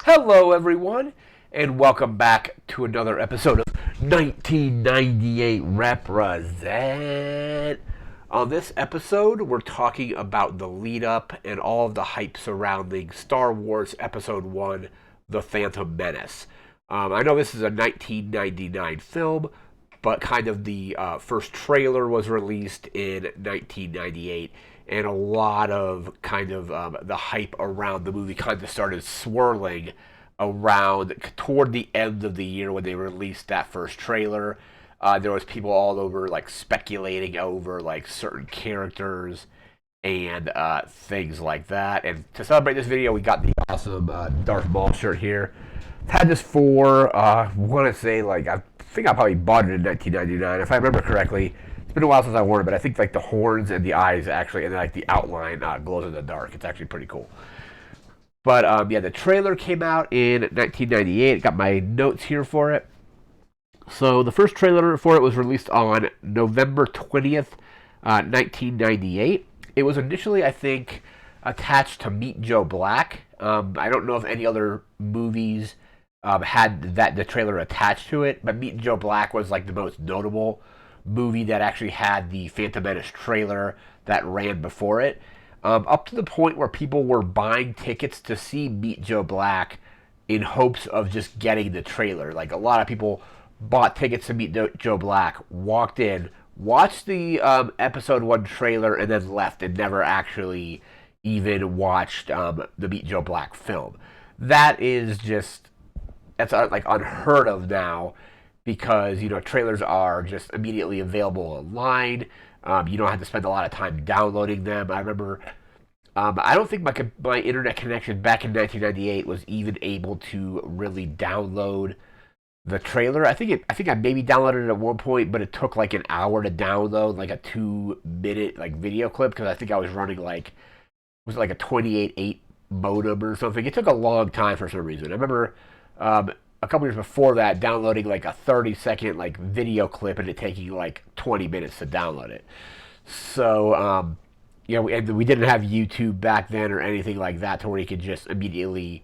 Hello, everyone, and welcome back to another episode of 1998 Represent. On this episode, we're talking about the lead up and all of the hype surrounding Star Wars Episode 1 The Phantom Menace. I know this is a 1999 film, but kind of the first trailer was released in 1998, and a lot of kind of the hype around the movie kind of started swirling around toward the end of the year when they released that first trailer. There was people all over like speculating over like certain characters and things like that. And to celebrate this video, we got the awesome Darth Maul shirt here. I've had this for want to say like I think I probably bought it in 1999 if I remember correctly. It's been a while since I worn it, but I think like the horns and the eyes actually, and like the outline glows in the dark. It's actually pretty cool. But yeah, the trailer came out in 1998. Got my notes here for it. So the first trailer for it was released on November 20th, 1998. It was initially, I think, attached to Meet Joe Black. I don't know if any other movies had the trailer attached to it, but Meet Joe Black was like the most notable movie that actually had the Phantom Menace trailer that ran before it. Up to the point where people were buying tickets to see Meet Joe Black in hopes of just getting the trailer. Like a lot of people bought tickets to Meet Joe Black, walked in, watched the episode 1 trailer, and then left and never actually even watched the Meet Joe Black film. That is just, that's like unheard of now because, you know, trailers are just immediately available online. You don't have to spend a lot of time downloading them. I remember, I don't think my internet connection back in 1998 was even able to really download the trailer. I think I maybe downloaded it at one point, but it took like an hour to download like a 2 minute like video clip because I think I was running like was it like a 28.8 modem or something. It took a long time for some reason. I remember a couple years before that downloading like a 30-second like video clip and it taking like 20 minutes to download it. So you know, we didn't have YouTube back then or anything like that to where you could just immediately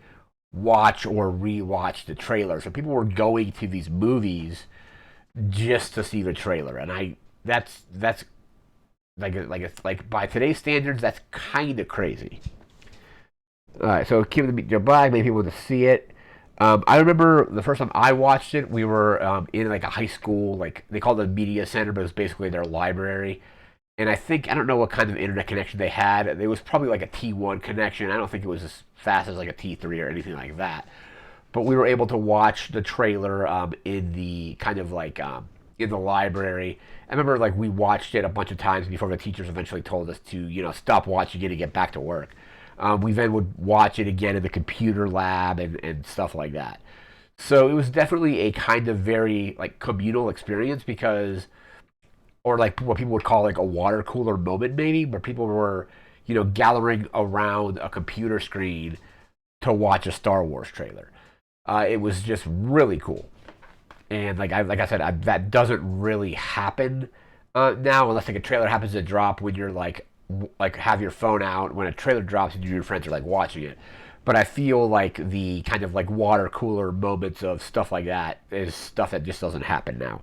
watch or rewatch the trailer. So people were going to these movies just to see the trailer, and that's like by today's standards, that's kind of crazy. All right, so keep the Meet Joe Black. Maybe people want to see it. I remember the first time I watched it, we were in like a high school, like they called it a media center, but it was basically their library. And I don't know what kind of internet connection they had. It was probably like a T1 connection. I don't think it was as fast as like a T3 or anything like that. But we were able to watch the trailer in the kind of like in the library. I remember like we watched it a bunch of times before the teachers eventually told us to, you know, stop watching it and get back to work. We then would watch it again in the computer lab and stuff like that. So it was definitely a kind of very like communal experience because, or like what people would call like a water cooler moment maybe, where people were, you know, gathering around a computer screen to watch a Star Wars trailer. It was just really cool. And like I said, that doesn't really happen now unless like a trailer happens to drop when you're like have your phone out when a trailer drops and you and your friends are like watching it. But I feel like the kind of like water cooler moments of stuff like that is stuff that just doesn't happen now.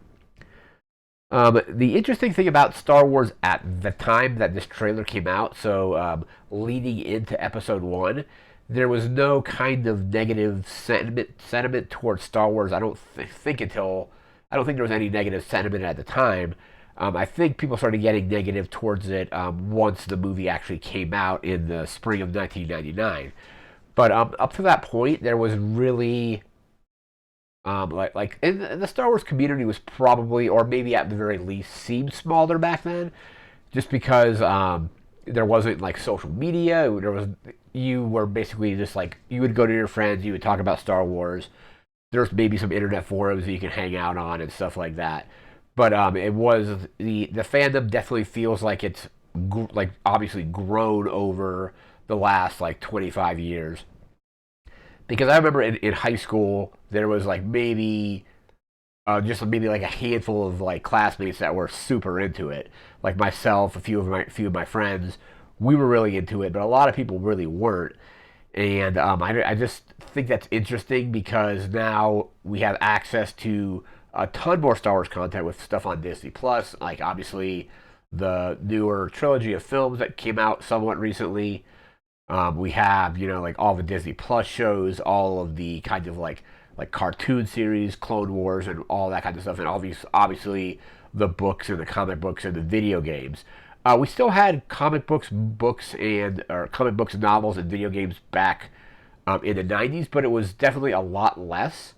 The interesting thing about Star Wars at the time that this trailer came out, so leading into Episode 1, there was no kind of negative sentiment towards Star Wars. I don't think I don't think there was any negative sentiment at the time. I think people started getting negative towards it once the movie actually came out in the spring of 1999. But up to that point, there was really and the Star Wars community was probably, or maybe at the very least, seemed smaller back then, just because there wasn't like social media. You were basically just like you would go to your friends, you would talk about Star Wars. There's maybe some internet forums that you can hang out on and stuff like that. But it was the fandom definitely feels like it's like obviously grown over the last like 25 years. Because I remember in high school there was like maybe just maybe like a handful of like classmates that were super into it. Like myself, a few of my friends, we were really into it, but a lot of people really weren't. And I just think that's interesting because now we have access to a ton more Star Wars content with stuff on Disney Plus, like obviously the newer trilogy of films that came out somewhat recently. We have, like all the Disney Plus shows, all of the kind of like cartoon series, Clone Wars, and all that kind of stuff, and obviously the books and the comic books and the video games. We still had comic books, novels, and video games back in the '90s, but it was definitely a lot less,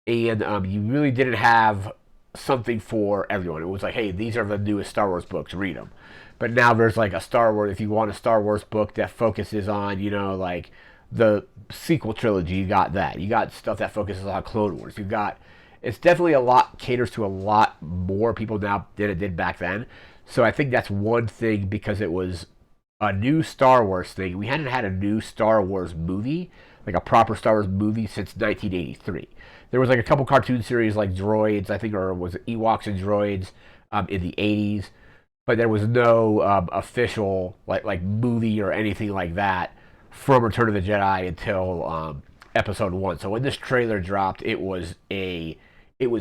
and you really didn't have something for everyone. It was like, hey, these are the newest Star Wars books, read them. But now there's like a Star Wars. If you want a Star Wars book that focuses on, like the sequel trilogy, you got that. You got stuff that focuses on Clone Wars. You got it's definitely caters to a lot more people now than it did back then. So I think that's one thing because it was a new Star Wars thing. We hadn't had a new Star Wars movie, like a proper Star Wars movie, since 1983. There was like a couple cartoon series like Droids, I think, or was it Ewoks and Droids in the 80s, but there was no official like movie or anything like that from Return of the Jedi until Episode 1. So when this trailer dropped, it was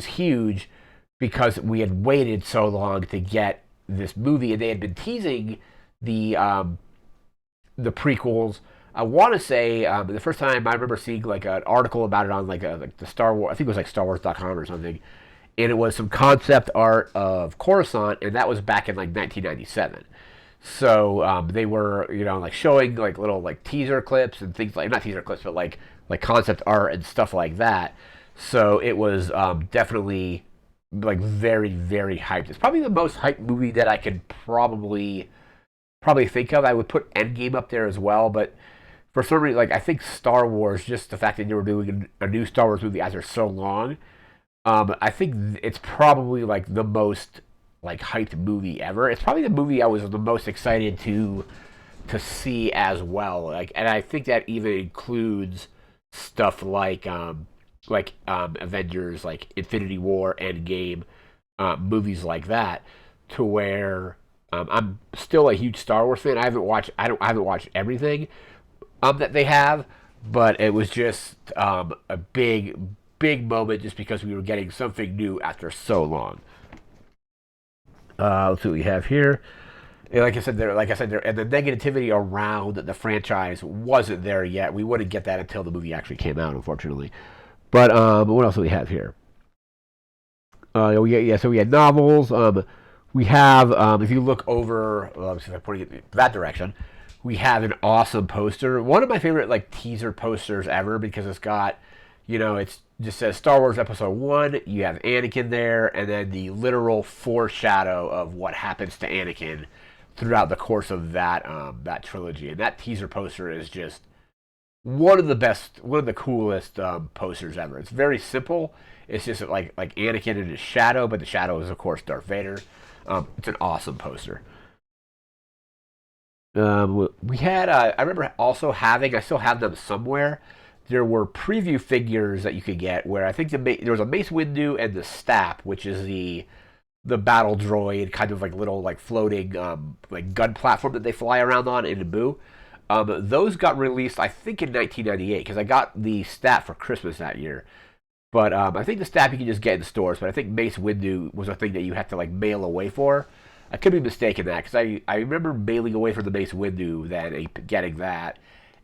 huge because we had waited so long to get this movie, and they had been teasing the prequels. I want to say the first time I remember seeing like an article about it on like the Star Wars, I think it was like StarWars.com or something, and it was some concept art of Coruscant, and that was back in like 1997. So they were like showing like little like teaser clips and things like not teaser clips, but like concept art and stuff like that. So it was definitely like very very hyped. It's probably the most hyped movie that I could probably think of. I would put Endgame up there as well, but for some reason, like I think Star Wars, just the fact that they were doing a new Star Wars movie after so long, I think it's probably like the most like hyped movie ever. It's probably the movie I was the most excited to see as well. Like, and I think that even includes stuff like Avengers, like Infinity War, Endgame, movies like that, to where I'm still a huge Star Wars fan. I haven't watched everything that they have, but it was just a big moment just because we were getting something new after so long. Let's see what we have here. And like I said, and the negativity around the franchise wasn't there yet. We wouldn't get that until the movie actually came out, unfortunately. But what else do we have here? So we had novels. We have, if you look over, let's see if I'm pointing it that direction, we have an awesome poster. One of my favorite like teaser posters ever because it's got, it's just says Star Wars Episode 1. You have Anakin there, and then the literal foreshadow of what happens to Anakin throughout the course of that trilogy. And that teaser poster is just one of the coolest posters ever. It's very simple. It's just like Anakin in his shadow, but the shadow is of course Darth Vader. It's an awesome poster. We had I remember also having, I still have them somewhere. There were preview figures that you could get where I think there was a Mace Windu and the Stap, which is the battle droid, kind of like little like floating like gun platform that they fly around on in Naboo. Those got released, I think, in 1998 because I got the Stap for Christmas that year. But I think the Stap you can just get in stores. But I think Mace Windu was a thing that you had to like mail away for. I could be mistaken that because I remember mailing away for the Mace Windu then and getting that.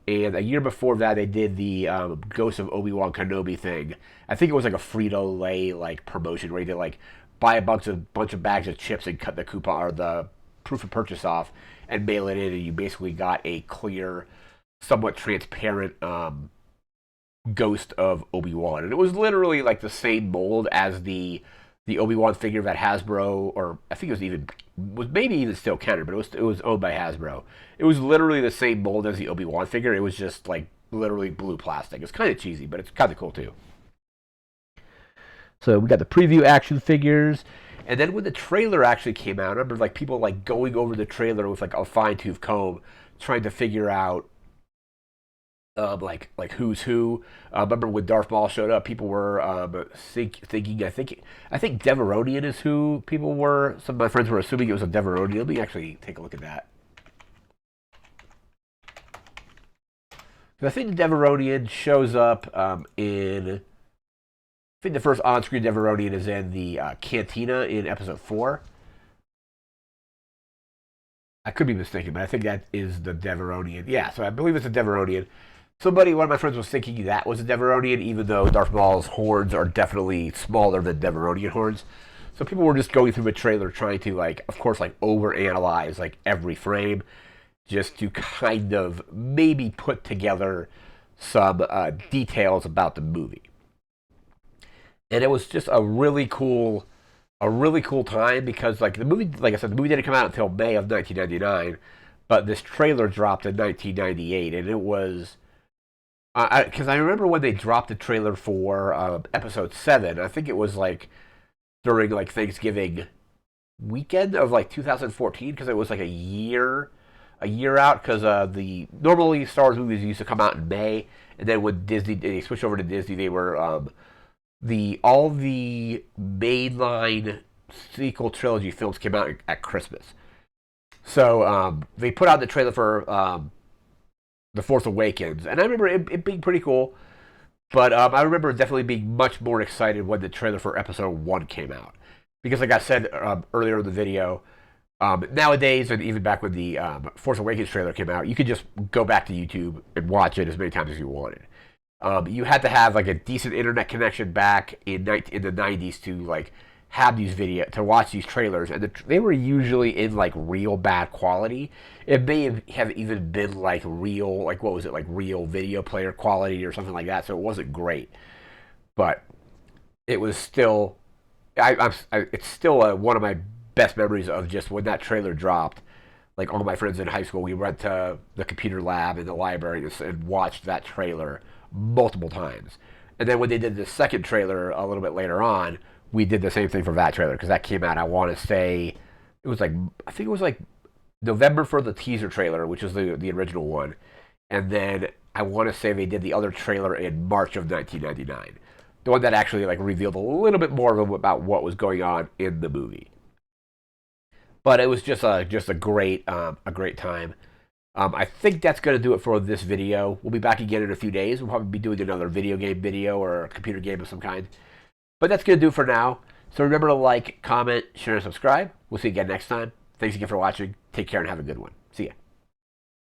And a year before that, they did the Ghost of Obi-Wan Kenobi thing. I think it was like a Frito-Lay like promotion where you did like buy a bunch of bags of chips and cut the coupon or the proof of purchase off and mail it in, and you basically got a clear, somewhat transparent Ghost of Obi-Wan. And it was literally like the same mold as the Obi-Wan figure that Hasbro, or I think it was maybe even still Kenner, but it was owned by Hasbro. It was literally the same mold as the Obi-Wan figure. It was just like literally blue plastic. It's kind of cheesy, but it's kind of cool too. So we got the preview action figures, and then when the trailer actually came out, I remember like people like going over the trailer with like a fine-tooth comb, trying to figure out like who's who. I remember when Darth Maul showed up, people were thinking. I think Deveronian is who people were. Some of my friends were assuming it was a Deveronian. Let me actually take a look at that. Because I think the Deveronian shows up in. I think the first on-screen Deveronian is in the cantina in episode 4. I could be mistaken, but I think that is the Deveronian. Yeah, so I believe it's a Deveronian. One of my friends was thinking that was a Deveronian, even though Darth Maul's horns are definitely smaller than Deveronian horns. So people were just going through the trailer trying to, like, of course, like, overanalyze, like, every frame, just to kind of maybe put together some details about the movie. And it was just a really cool time because, like, the movie, like I said, the movie didn't come out until May of 1999, but this trailer dropped in 1998, and it was because I remember when they dropped the trailer for episode 7. I think it was like during like Thanksgiving weekend of like 2014 because it was like a year out because the normally Star Wars movies used to come out in May, and then when Disney they switched over to Disney, they were the all the mainline sequel trilogy films came out at Christmas. So they put out the trailer for The Force Awakens, and I remember it being pretty cool. But I remember definitely being much more excited when the trailer for Episode 1 came out. Because, like I said earlier in the video, nowadays, and even back when the Force Awakens trailer came out, you could just go back to YouTube and watch it as many times as you wanted. You had to have like a decent internet connection back in the 90s to like have these to watch these trailers, and they were usually in like real bad quality. It may have even been like real, like what was it, like real video player quality or something like that. So it wasn't great, but it was still, it's still one of my best memories of just when that trailer dropped. Like all my friends in high school, we went to the computer lab in the library and watched that trailer multiple times. And then when they did the second trailer a little bit later on, we did the same thing for that trailer because that came out. I want to say it was like I think it was like November for the teaser trailer, which was the original one, and then I want to say they did the other trailer in March of 1999, the one that actually like revealed a little bit more about what was going on in the movie. But it was just a great time. I think that's going to do it for this video. We'll be back again in a few days. We'll probably be doing another video game video or a computer game of some kind. But that's going to do it for now. So remember to like, comment, share, and subscribe. We'll see you again next time. Thanks again for watching. Take care and have a good one.